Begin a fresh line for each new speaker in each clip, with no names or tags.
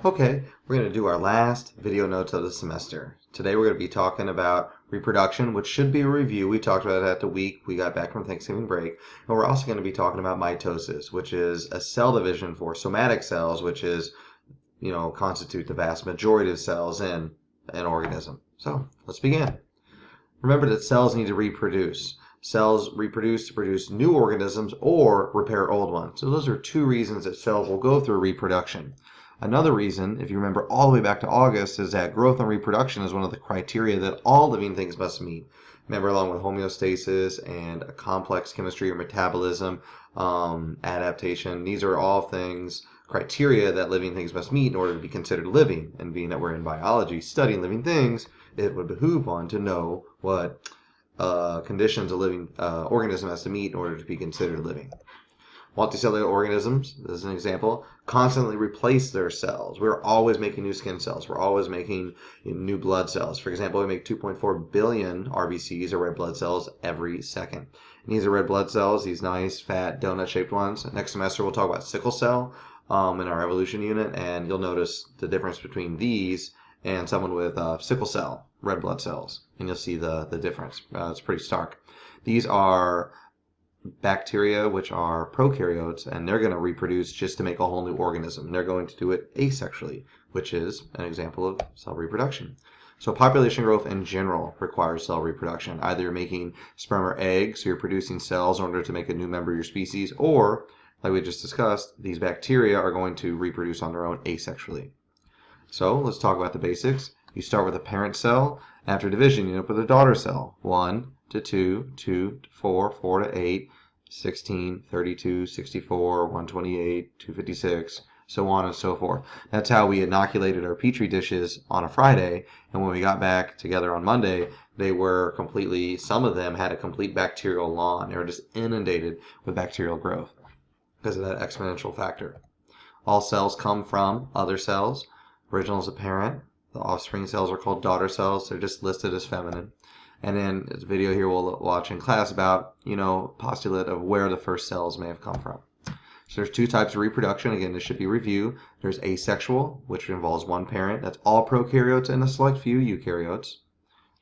Okay, we're going to do our last video notes of the semester. Today we're going to be talking about reproduction, which should be a review. We talked about it at the week we got back from Thanksgiving break. And we're also going to be talking about mitosis, which is a cell division for somatic cells, which constitute the vast majority of cells in an organism. So let's begin. Remember that cells need to reproduce. Cells reproduce to produce new organisms or repair old ones. So those are two reasons that cells will go through reproduction. Another reason, if you remember all the way back to August, is that growth and reproduction is one of the criteria that all living things must meet. Remember, along with homeostasis and a complex chemistry or metabolism, adaptation, these are all things, criteria that living things must meet in order to be considered living. And being that we're in biology studying living things, it would behoove one to know what conditions a living organism has to meet in order to be considered living. Multicellular organisms, as an example, constantly replace their cells. We're always making new skin cells. We're always making new blood cells. For example, we make 2.4 billion RBCs, or red blood cells, every second. And these are red blood cells, these nice, fat, donut-shaped ones. Next semester, we'll talk about sickle cell in our evolution unit, and you'll notice the difference between these and someone with sickle cell, red blood cells. And you'll see the difference. It's pretty stark. These are bacteria, which are prokaryotes, and they're going to reproduce just to make a whole new organism. They're going to do it asexually, which is an example of cell reproduction. So population growth in general requires cell reproduction. Either you're making sperm or egg, so you're producing cells in order to make a new member of your species, or, like we just discussed, these bacteria are going to reproduce on their own asexually. So let's talk about the basics. You start with a parent cell. After division, you end up with a daughter cell. 1 to 2, 2 to 4, 4 to 8, 16, 32, 64, 128, 256, so on and so forth. That's how we inoculated our petri dishes on a Friday, and when we got back together on Monday, they were some of them had a complete bacterial lawn. They were just inundated with bacterial growth because of that exponential factor. All cells come from other cells. Original is a parent. The offspring cells are called daughter cells. They're just listed as feminine. And then this video here we'll watch in class about, postulate of where the first cells may have come from. So there's two types of reproduction. Again, this should be review. There's asexual, which involves one parent. That's all prokaryotes and a select few eukaryotes.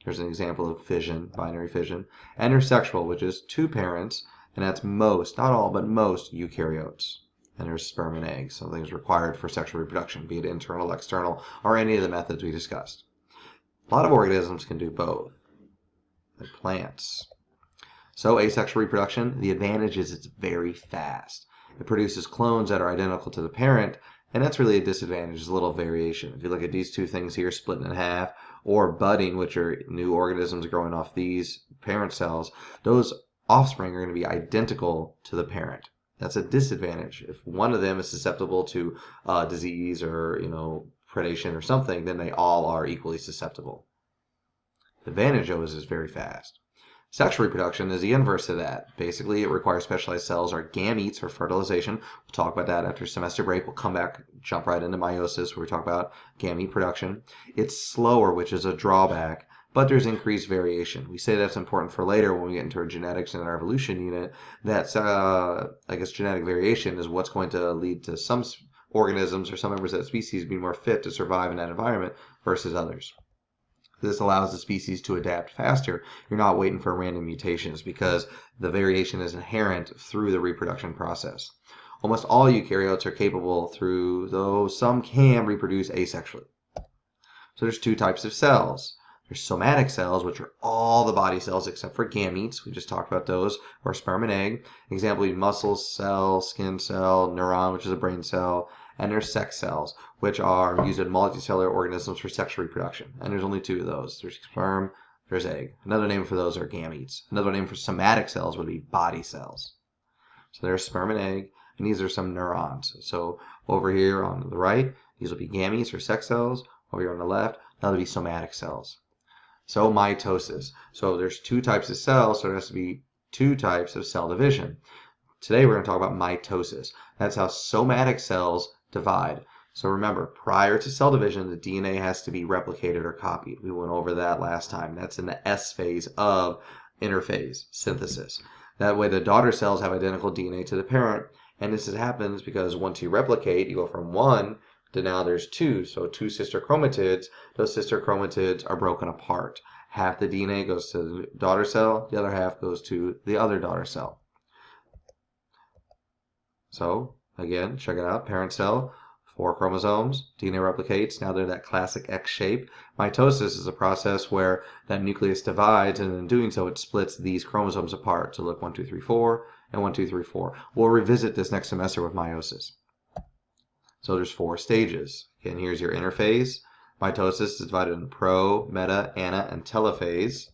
There's an example of fission, binary fission. And there's sexual, which is two parents, and that's most, not all, but most eukaryotes. And there's sperm and eggs, something is required for sexual reproduction, be it internal, external, or any of the methods we discussed. A lot of organisms can do both, like plants. So asexual reproduction, the advantage is it's very fast. It produces clones that are identical to the parent, and that's really a disadvantage, is a little variation. If you look at these two things here, splitting in half, or budding, which are new organisms growing off these parent cells, those offspring are going to be identical to the parent. That's a disadvantage. If one of them is susceptible to disease or predation or something, then they all are equally susceptible. The advantage, though, is it's very fast. Sexual reproduction is the inverse of that. Basically, it requires specialized cells or gametes for fertilization. We'll talk about that after semester break. We'll come back, jump right into meiosis, where we talk about gamete production. It's slower, which is a drawback, but there's increased variation. We say that's important for later when we get into our genetics and our evolution unit. That's, genetic variation is what's going to lead to some organisms or some members of that species being more fit to survive in that environment versus others. This allows the species to adapt faster. You're not waiting for random mutations because the variation is inherent through the reproduction process. Almost all eukaryotes are capable though some can reproduce asexually. So there's two types of cells. There's somatic cells, which are all the body cells except for gametes. We just talked about those, or sperm and egg. Example, muscle cell, skin cell, neuron, which is a brain cell, and there's sex cells, which are used in multicellular organisms for sexual reproduction. And there's only two of those. There's sperm, there's egg. Another name for those are gametes. Another name for somatic cells would be body cells. So there's sperm and egg, and these are some neurons. So over here on the right, these will be gametes or sex cells. Over here on the left, that'll be somatic cells. So mitosis. So there's two types of cells, so there has to be two types of cell division. Today we're going to talk about mitosis. That's how somatic cells divide. So remember, prior to cell division, the DNA has to be replicated or copied. We went over that last time. That's in the S phase of interphase, synthesis. That way the daughter cells have identical DNA to the parent, and this happens because once you replicate, you go from 1 Now there's two, so two sister chromatids. Those sister chromatids are broken apart. Half the DNA goes to the daughter cell, the other half goes to the other daughter cell. So again, check it out. Parent cell, 4 chromosomes, DNA replicates. Now they're that classic X shape. Mitosis is a process where that nucleus divides, and in doing so, it splits these chromosomes apart. So look, 1, 2, 3, 4, and 1, 2, 3, 4. We'll revisit this next semester with meiosis. So there's 4 stages. Again, here's your interphase. Mitosis is divided in pro, meta, ana, and telophase.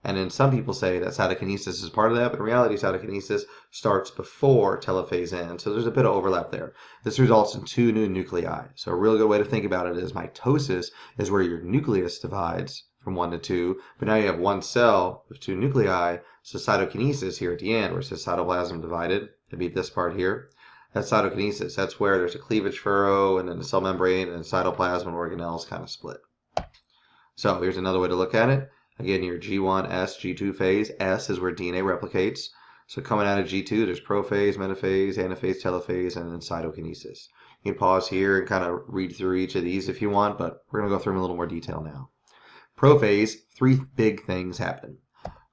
And then some people say that cytokinesis is part of that, but in reality, cytokinesis starts before telophase ends. So there's a bit of overlap there. This results in 2 new nuclei. So a really good way to think about it is mitosis is where your nucleus divides from 1 to 2, but now you have 1 cell with 2 nuclei. So cytokinesis here at the end, where it says cytoplasm divided, to be this part here, that's cytokinesis. That's where there's a cleavage furrow, and then the cell membrane and cytoplasm and organelles kind of split. So here's another way to look at it. Again, your G1, S, G2 phase. S is where DNA replicates. So coming out of G2, there's prophase, metaphase, anaphase, telophase, and then cytokinesis. You can pause here and kind of read through each of these if you want, but we're going to go through them in a little more detail now. Prophase, 3 big things happen.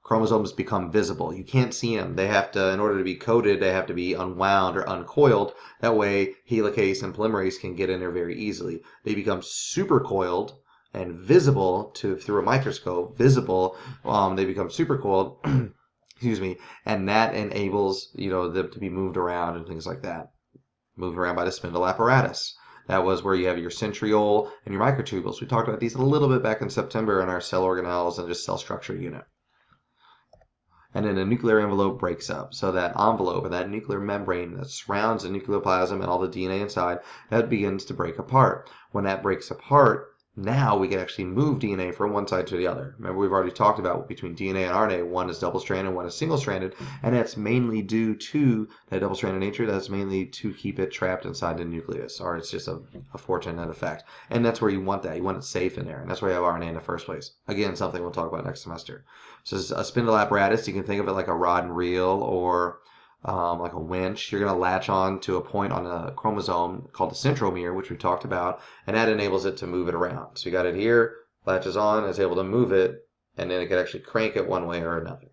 Chromosomes become visible. You can't see them. They have to, in order to be coded, they have to be unwound or uncoiled. That way, helicase and polymerase can get in there very easily. They become supercoiled and visible through a microscope. They become supercoiled. Excuse me, and that enables them to be moved around and things like that. Moved around by the spindle apparatus. That was where you have your centriole and your microtubules. We talked about these a little bit back in September in our cell organelles and just cell structure unit. And then the nuclear envelope breaks up. So that envelope and that nuclear membrane that surrounds the nucleoplasm and all the DNA inside, that begins to break apart. When that breaks apart, now we can actually move DNA from one side to the other. Remember, we've already talked about between DNA and RNA, one is double-stranded, one is single-stranded, and that's mainly due to that double-stranded nature. That's mainly to keep it trapped inside the nucleus, or it's just a fortunate effect. And that's where you want that. You want it safe in there, and that's why you have RNA in the first place. Again, something we'll talk about next semester. So it's a spindle apparatus. You can think of it like a rod and reel or like a winch. You're going to latch on to a point on a chromosome called the centromere, which we talked about, and that enables it to move it around. So you got it here, latches on, is able to move it, and then it can actually crank it one way or another.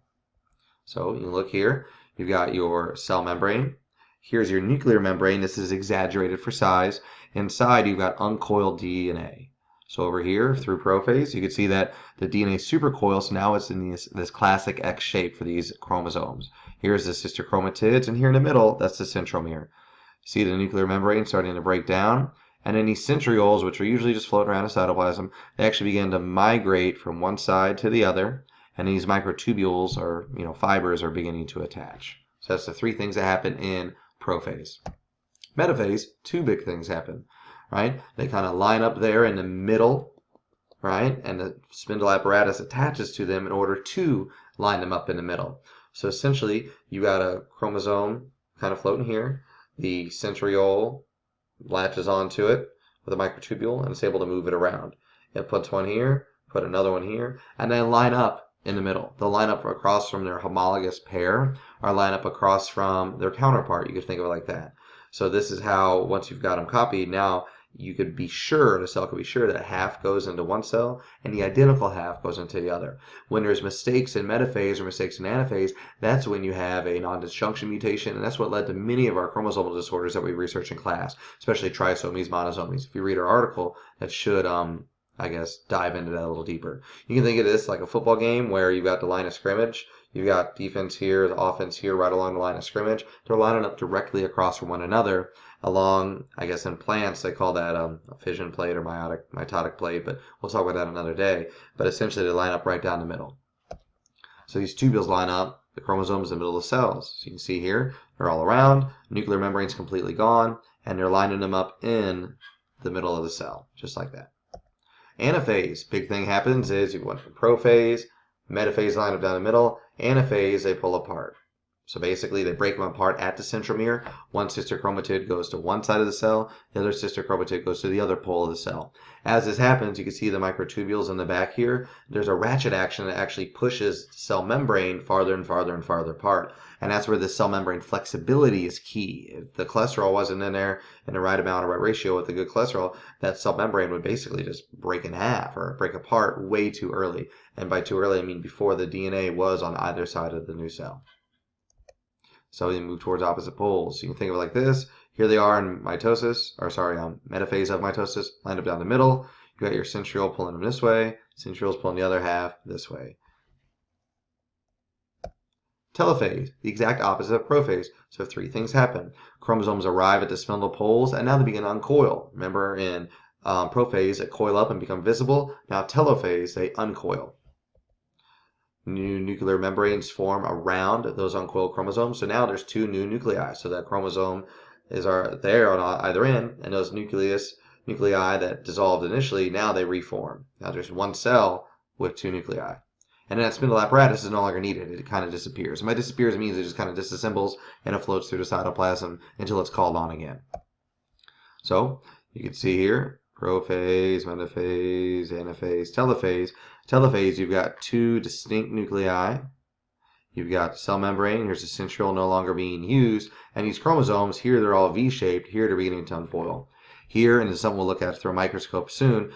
So you can look here. You've got your cell membrane. Here's your nuclear membrane. This is exaggerated for size. Inside, you've got uncoiled DNA. So over here, through prophase, you can see that the DNA supercoils. So now it's in this classic X shape for these chromosomes. Here's the sister chromatids, and here in the middle, that's the centromere. See the nuclear membrane starting to break down, and then these centrioles, which are usually just floating around the cytoplasm, they actually begin to migrate from one side to the other, and these microtubules or fibers are beginning to attach. So that's the 3 things that happen in prophase. Metaphase, 2 big things happen. Right? They kind of line up there in the middle, right? And the spindle apparatus attaches to them in order to line them up in the middle. So essentially, you got a chromosome kind of floating here. The centriole latches onto it with a microtubule and it's able to move it around. It puts one here, put another one here, and then line up in the middle. They'll line up across from their homologous pair or line up across from their counterpart. You could think of it like that. So this is how, once you've got them copied, now you could be sure, the cell could be sure that half goes into one cell and the identical half goes into the other. When there's mistakes in metaphase or mistakes in anaphase, that's when you have a non-disjunction mutation, and that's what led to many of our chromosomal disorders that we research in class, especially trisomies, monosomies. If you read our article, that should, dive into that a little deeper. You can think of this like a football game where you've got the line of scrimmage. You've got defense here, the offense here, right along the line of scrimmage. They're lining up directly across from one another along, in plants, they call that a fission plate or mitotic plate, but we'll talk about that another day. But essentially, they line up right down the middle. So these tubules line up, the chromosomes in the middle of the cells. So you can see here, they're all around, nuclear membrane's completely gone, and they're lining them up in the middle of the cell, just like that. Anaphase, big thing happens is you went from prophase, metaphase line up down the middle, anaphase, they pull apart. So basically, they break them apart at the centromere. One sister chromatid goes to one side of the cell, the other sister chromatid goes to the other pole of the cell. As this happens, you can see the microtubules in the back here. There's a ratchet action that actually pushes the cell membrane farther and farther and farther apart. And that's where the cell membrane flexibility is key. If the cholesterol wasn't in there in the right amount or right ratio with the good cholesterol, that cell membrane would basically just break in half or break apart way too early. And by too early, I mean before the DNA was on either side of the new cell. So we move towards opposite poles. You can think of it like this. Here they are in mitosis, or sorry, metaphase of mitosis, lined up down the middle. You got your centriole pulling them this way, centrioles pulling the other half this way. Telophase, the exact opposite of prophase. So three things happen. Chromosomes arrive at the spindle poles, and now they begin to uncoil. Remember in prophase, they coil up and become visible. Now telophase, they uncoil. New nuclear membranes form around those uncoiled chromosomes. So now there's two new nuclei. So that chromosome is there on either end, and those nuclei that dissolved initially, now they reform. Now there's one cell with two nuclei. And then that spindle apparatus is no longer needed. It kind of disappears. And by disappears, it means it just kind of disassembles and it floats through the cytoplasm until it's called on again. So you can see here, prophase, metaphase, anaphase, telophase. Telophase, you've got two distinct nuclei. You've got cell membrane. Here's the centriole no longer being used. And these chromosomes, here they're all V-shaped. Here they're beginning to unfold. Here, and this is something we'll look at through a microscope soon,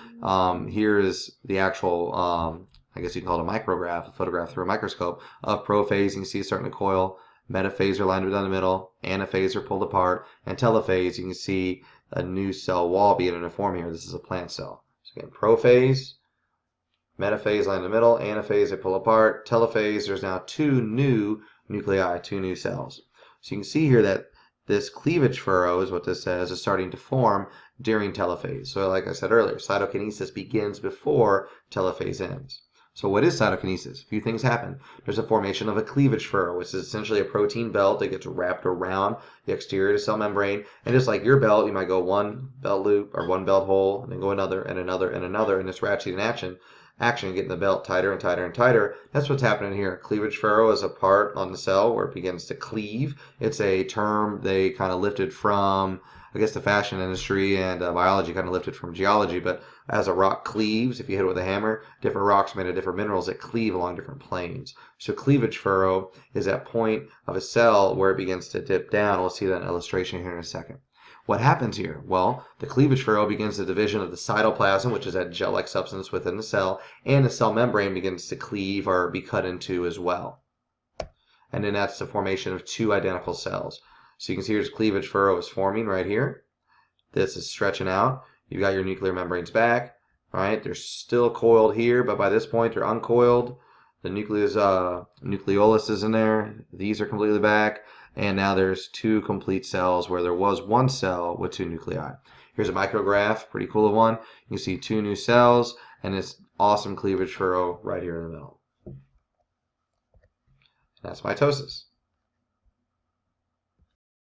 here is the actual, I guess you can call it a micrograph, a photograph through a microscope of prophase. You can see it starting to coil. Metaphase are lined down the middle. Anaphase are pulled apart. And telophase, you can see a new cell wall beginning to form here. This is a plant cell. So again, prophase, metaphase line in the middle, anaphase they pull apart, telophase, there's now two new nuclei, two new cells. So you can see here that this cleavage furrow is what this says is starting to form during telophase. So like I said earlier, cytokinesis begins before telophase ends. So what is cytokinesis? A few things happen. There's a formation of a cleavage furrow, which is essentially a protein belt that gets wrapped around the exterior of the cell membrane. And just like your belt, you might go one belt loop or one belt hole, and then go another and another and another, and this ratcheting action getting the belt tighter and tighter and tighter. That's what's happening here. Cleavage furrow is a part on the cell where it begins to cleave. It's a term they kind of lifted from, I guess, the fashion industry, and biology kind of lifted from geology. But as a rock cleaves, if you hit it with a hammer, different rocks made of different minerals that cleave along different planes. So cleavage furrow is that point of a cell where it begins to dip down. We'll see that in an illustration here in a second. What happens here? Well, the cleavage furrow begins the division of the cytoplasm, which is that gel-like substance within the cell, and the cell membrane begins to cleave or be cut into as well. And then that's the formation of two identical cells. So you can see here's cleavage furrow is forming right here. This is stretching out. You've got your nuclear membranes back. All right, they're still coiled here, but by this point they're uncoiled. The nucleolus is in there. These are completely back. And now there's two complete cells where there was one cell with two nuclei. Here's a micrograph, pretty cool one. You can see two new cells and this awesome cleavage furrow right here in the middle. That's mitosis.